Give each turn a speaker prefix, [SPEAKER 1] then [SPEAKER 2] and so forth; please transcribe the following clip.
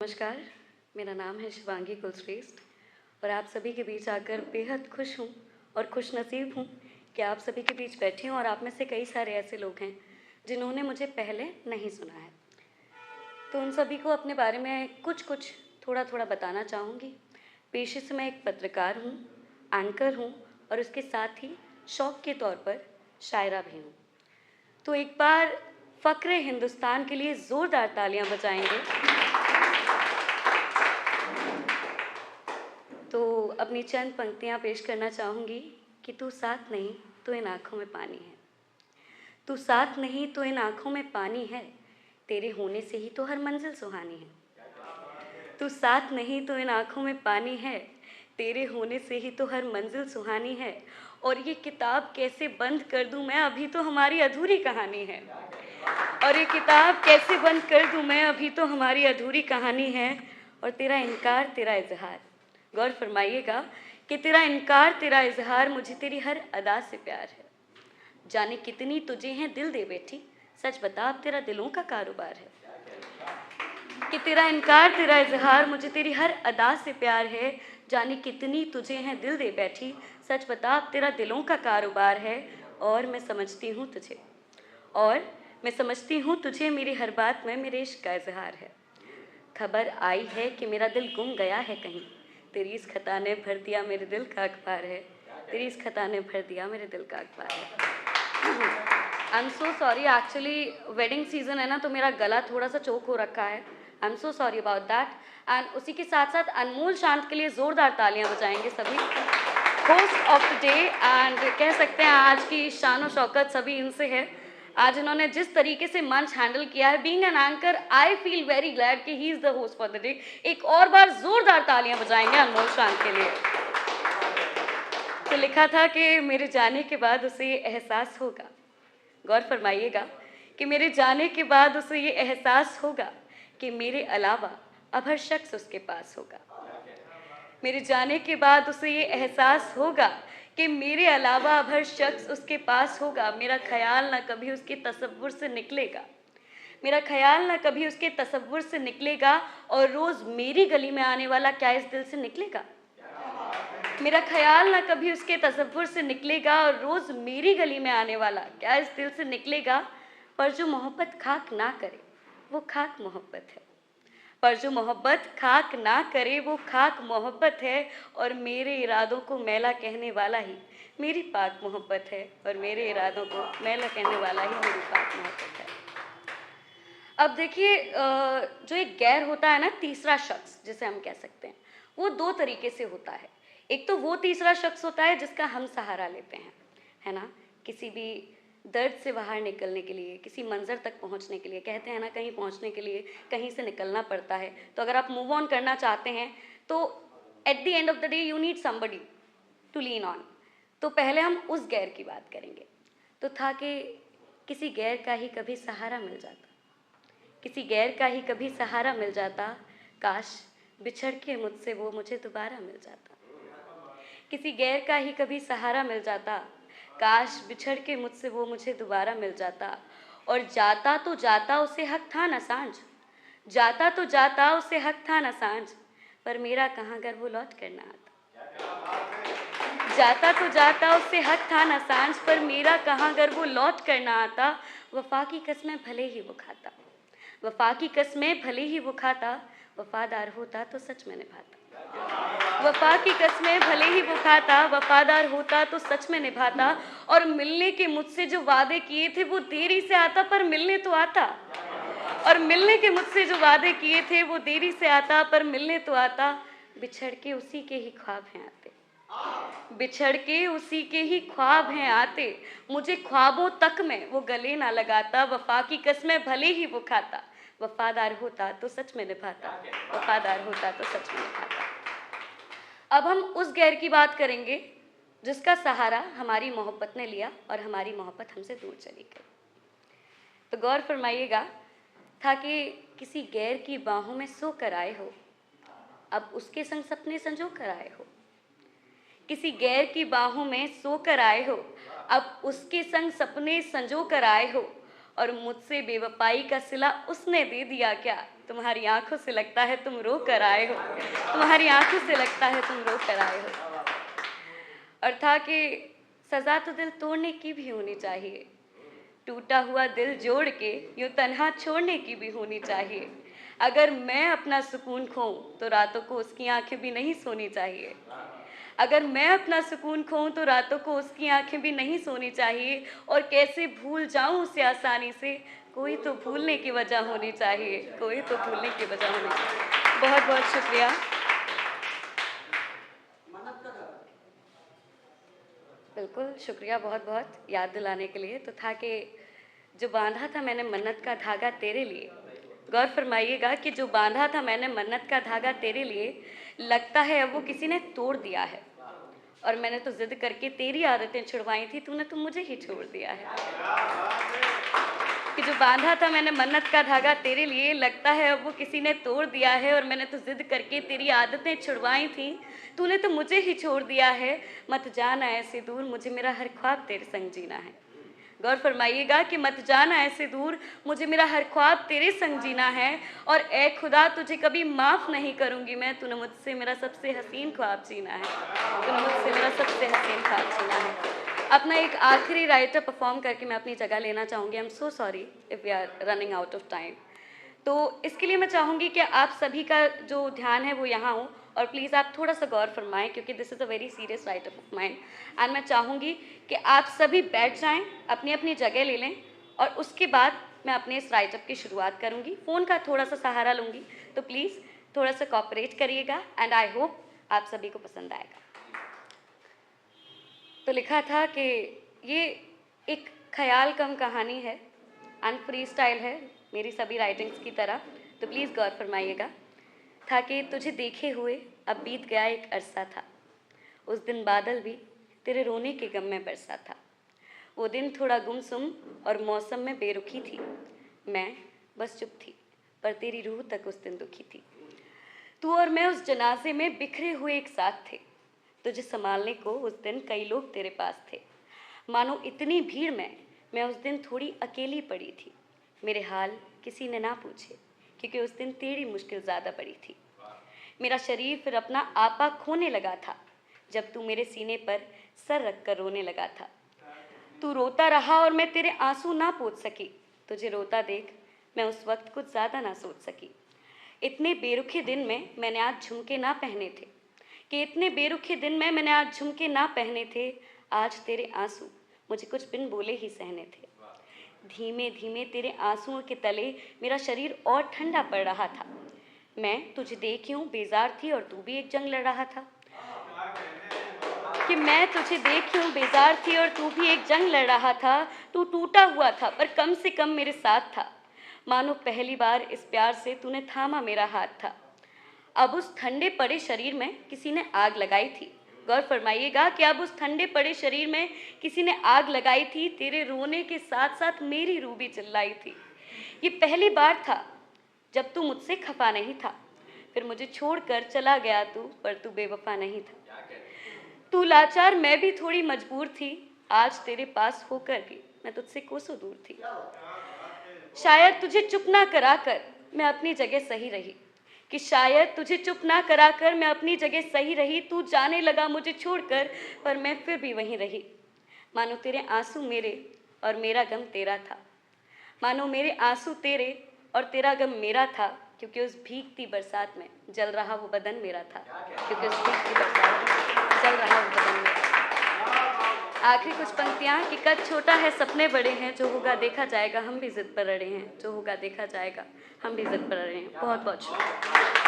[SPEAKER 1] नमस्कार, मेरा नाम है शिवांगी कुलश्रेष्ठ और आप सभी के बीच आकर बेहद खुश हूँ और खुशनसीब हूँ कि आप सभी के बीच बैठी हूँ और आप में से कई सारे ऐसे लोग हैं जिन्होंने मुझे पहले नहीं सुना है। तो उन सभी को अपने बारे में कुछ थोड़ा बताना चाहूँगी। पेशे से मैं एक पत्रकार हूँ, एंकर हूँ और उसके साथ ही शौक़ के तौर पर शायरा भी हूँ। तो एक बार फ़ख्र हिंदुस्तान के लिए ज़ोरदार तालियाँ बजाएंगे। तो अपनी चंद पंक्तियाँ पेश करना चाहूँगी कि तू साथ नहीं तो इन आँखों में पानी है, तू साथ नहीं तो इन आँखों में पानी है, तेरे होने से ही तो हर मंजिल सुहानी है। तू साथ नहीं तो इन आँखों में पानी है, तेरे होने से ही तो हर मंजिल सुहानी है। और ये किताब कैसे बंद कर दूँ मैं, अभी तो हमारी अधूरी कहानी है। और ये किताब कैसे बंद कर दूँ मैं, अभी तो हमारी अधूरी कहानी है। और तेरा इनकार तेरा इजहार, गौर फरमाइएगा कि तेरा इनकार तेरा इजहार, मुझे तेरी हर अदा से प्यार है। जाने कितनी तुझे हैं दिल दे बैठी, सच बता अब तेरा दिलों का कारोबार है। कि तेरा इनकार तेरा इजहार, मुझे तेरी हर अदा से प्यार है। जाने कितनी तुझे हैं दिल दे बैठी, सच बता अब तेरा दिलों का कारोबार है। और मैं समझती हूँ तुझे मेरी हर बात में मेरे इश्क का इजहार है। खबर आई है कि मेरा दिल गुम गया है कहीं, तेरी इस खता ने भर दिया मेरे दिल का अखबार है, तेरी इस खता ने भर दिया मेरे दिल का अखबार है। आई am so sorry, actually wedding season है ना, तो मेरा गला थोड़ा सा चोक हो रखा है। आई am so sorry about that. And उसी के साथ साथ अनमोल शांत के लिए ज़ोरदार तालियां बजाएंगे सभी, host of the day. And कह सकते हैं आज की शान और शौकत सभी इनसे है। आज इन्होंने जिस तरीके से मंच हैंडल किया है, being an anchor, I feel very glad कि he is the host for the day. एक और बार ज़ोरदार तालियां बजाएंगे अनमोल शांत के लिए। तो लिखा था कि मेरे जाने के बाद उसे ये एहसास होगा, गौर फरमाइएगा, कि मेरे जाने के बाद उसे ये एहसास होगा कि मेरे अलावा अब हर शख्स उसके पास होगा। मेरे जाने के बाद उसे ये एहसास होगा कि मेरे अलावा अब हर शख्स उसके पास होगा। मेरा ख्याल ना कभी उसके तसव्वुर से निकलेगा, मेरा ख्याल ना कभी उसके तसव्वुर से निकलेगा। और रोज़ मेरी गली में आने वाला क्या इस दिल से निकलेगा? मेरा ख्याल ना कभी उसके तसव्वुर से निकलेगा, और रोज़ मेरी गली में आने वाला क्या इस दिल से निकलेगा। पर जो मोहब्बत खाक ना करे वो खाक मोहब्बत है, पर जो मोहब्बत खाक ना करे वो खाक मोहब्बत है। और मेरे इरादों को मैला कहने वाला ही मेरी पाक मोहब्बत है, और मेरे इरादों को मैला कहने वाला ही मेरी पाक मोहब्बत है। अब देखिए, जो एक गैर होता है ना, तीसरा शख्स जिसे हम कह सकते हैं, वो दो तरीके से होता है। एक तो वो तीसरा शख्स होता है जिसका हम सहारा लेते हैं, है ना, किसी भी दर्द से बाहर निकलने के लिए, किसी मंजर तक पहुंचने के लिए। कहते हैं ना, कहीं पहुंचने के लिए कहीं से निकलना पड़ता है। तो अगर आप मूव ऑन करना चाहते हैं तो at the end of the day you need somebody to lean on. तो पहले हम उस गैर की बात करेंगे। तो था कि किसी गैर का ही कभी सहारा मिल जाता, किसी गैर का ही कभी सहारा मिल जाता, काश बिछड़ के मुझसे वो मुझे दोबारा मिल जाता। किसी गैर का ही कभी सहारा मिल जाता, काश बिछड़ के मुझसे वो मुझे दोबारा मिल जाता। और जाता तो जाता उसे हक था न सांझ, जाता तो जाता उसे हक था न सांझ, पर मेरा कहाँ अगर वो लौट कर ना आता। जाता तो जाता उसे हक था न सांझ, पर मेरा कहाँ अगर वो लौट कर ना आता। वफा की कसमें भले ही वो खाता, वफा की कसमें भले ही वो खाता, वफादार होता तो सच में निभाता। वफा की कसमें भले ही वो खाता, वफादार होता तो सच में निभाता। और मिलने के मुझसे जो वादे किए थे वो देरी से आता, पर मिलने तो आता। और मिलने के मुझसे जो वादे किए थे वो देरी से आता, पर मिलने तो आता। बिछड़ के उसी के ही ख्वाब हैं आते, बिछड़ के उसी के ही ख्वाब हैं आते। मुझे ख्वाबों तक में वो गले ना लगाता, वफा की कसमें भले ही वो खाता, वफादार होता तो सच में निभाता, वफादार होता तो सच में निभाता। अब हम उस गैर की बात करेंगे जिसका सहारा हमारी मोहब्बत ने लिया और हमारी मोहब्बत हमसे दूर चली गई। तो गौर फरमाइएगा, था कि किसी गैर की बाहों में सो कर आए हो, अब उसके संग सपने संजो कर आए हो। किसी गैर की बाहों में सो कर आए हो, अब उसके संग सपने संजो कर आए हो। और मुझसे बेवफाई का सिला उसने दे दिया क्या, तुम्हारी आंखों से लगता है तुम रो कर आए हो, तुम्हारी आंखों से लगता है तुम रो कर आए हो। और था कि सज़ा तो दिल तोड़ने की भी होनी चाहिए, टूटा हुआ दिल जोड़ के यूं तन्हा छोड़ने की भी होनी चाहिए। अगर मैं अपना सुकून खोऊं तो रातों को उसकी आंखें भी नहीं सोनी चाहिए। अगर मैं अपना सुकून खोऊं तो रातों को उसकी आंखें भी नहीं सोनी चाहिए। और कैसे भूल जाऊं उसे आसानी से, कोई तो भूलने की वजह होनी चाहिए, कोई तो भूलने की वजह होनी चाहिए। बहुत बहुत शुक्रिया। बिल्कुल शुक्रिया बहुत बहुत याद दिलाने के लिए। तो था कि जो बांधा था मैंने मन्नत का धागा तेरे लिए, गौर फरमाइएगा कि जो बांधा था मैंने मन्नत का धागा तेरे लिए, लगता है अब वो किसी ने तोड़ दिया है। और मैंने तो जिद करके तेरी आदतें छुड़वाई थी, तूने तो मुझे ही छोड़ दिया है। कि जो बांधा था मैंने मन्नत का धागा तेरे लिए, लगता है अब वो किसी ने तोड़ दिया है। और मैंने तो जिद करके तेरी आदतें छुड़वाई थी, तूने तो मुझे ही छोड़ दिया है। मत जाना ऐसे दूर, मुझे मेरा हर ख्वाब तेरे संग जीना है। गौर फरमाइएगा कि मत जाना ऐसे दूर, मुझे मेरा हर ख्वाब तेरे संग जीना है। और ए खुदा तुझे कभी माफ़ नहीं करूँगी मैं, तूने मुझसे मेरा सबसे हसीन ख्वाब जीना है, तूने मुझसे मेरा सबसे हसीन ख्वाब जीना है। अपना एक आखिरी राइटर परफॉर्म करके मैं अपनी जगह लेना चाहूँगी। I am so sorry if we are running out of time. तो इसके लिए मैं चाहूँगी कि आप सभी का जो ध्यान है वो यहाँ हो, और प्लीज़ आप थोड़ा सा गौर फरमाएं क्योंकि this is a very serious writer of mind. And मैं चाहूँगी कि आप सभी बैठ जाएं, अपनी अपनी जगह ले लें, और उसके बाद मैं अपने इस राइटअप की शुरुआत करूँगी। फ़ोन का थोड़ा सा सहारा लूँगी, तो प्लीज़ थोड़ा सा कोऑपरेट करिएगा एंड आई होप आप सभी को पसंद आएगा। तो लिखा था कि ये एक ख्याल कम कहानी है एंड फ्री स्टाइल है मेरी सभी राइटिंग्स की तरह, तो प्लीज़ गौर फरमाइएगा। था कि तुझे देखे हुए अब बीत गया एक अरसा था, उस दिन बादल भी तेरे रोने के गम में बरसा था। वो दिन थोड़ा गुमसुम और मौसम में बेरुखी थी, मैं बस चुप थी पर तेरी रूह तक उस दिन दुखी थी। तू और मैं उस जनाजे में बिखरे हुए एक साथ थे, तुझे संभालने को उस दिन कई लोग तेरे पास थे। मानो इतनी भीड़ में मैं उस दिन थोड़ी अकेली पड़ी थी, मेरे हाल किसी ने ना पूछे क्योंकि उस दिन तेरी मुश्किल ज़्यादा बड़ी थी। मेरा शरीर फिर अपना आपा खोने लगा था जब तू मेरे सीने पर सर रख कर रोने लगा था। तू रोता रहा और मैं तेरे आंसू ना पोंछ सकी, तुझे रोता देख मैं उस वक्त कुछ ज़्यादा ना सोच सकी। इतने बेरुखे दिन में मैंने आज झुमके ना पहने थे, कि इतने बेरुखे दिन में मैंने आज झुमके ना पहने थे। आज तेरे आंसू मुझे कुछ बिन बोले ही सहने थे। धीमे धीमे तेरे आंसुओं के तले मेरा शरीर और ठंडा पड़ रहा था। मैं तुझे देख यूं बेजार थी और तू भी एक जंग लड़ रहा था। कि मैं तुझे देख यूं बेजार थी और तू भी एक जंग लड़ रहा था। तू टूटा हुआ था पर कम से कम मेरे साथ था, मानो पहली बार इस प्यार से तूने थामा मेरा हाथ था। अब उस ठंडे पड़े शरीर में किसी ने आग लगाई थी। गौर फरमाइएगा कि अब उस ठंडे पड़े शरीर में किसी ने आग लगाई थी। तेरे रोने के साथ साथ मेरी रूह भी चिल्लाई थी। ये पहली बार था जब तू मुझसे खफा नहीं था, फिर मुझे छोड़कर चला गया तू, पर तू बेवफा नहीं था। तू लाचार मैं भी थोड़ी मजबूर थी, आज तेरे पास होकर भी मैं तुझसे कोसों दूर थी। शायद तुझे चुप ना कराकर मैं अपनी जगह सही रही, कि शायद तुझे चुप ना कराकर मैं अपनी जगह सही रही। तू जाने लगा मुझे छोड़कर पर मैं फिर भी वहीं रही। मानो तेरे आंसू मेरे और मेरा गम तेरा था, मानो मेरे आंसू तेरे और तेरा गम मेरा था, क्योंकि उस भीगती बरसात में जल रहा वो बदन मेरा था, क्योंकि उस भीगती बरसात में जल रहा वो बदन मेरा था। आखिरी कुछ पंक्तियाँ कि कद छोटा है सपने बड़े हैं, जो होगा देखा जाएगा, हम भी जिद पर अड़े हैं, जो होगा देखा जाएगा, हम भी जिद पर अड़े हैं। बहुत बहुत शुक्रिया।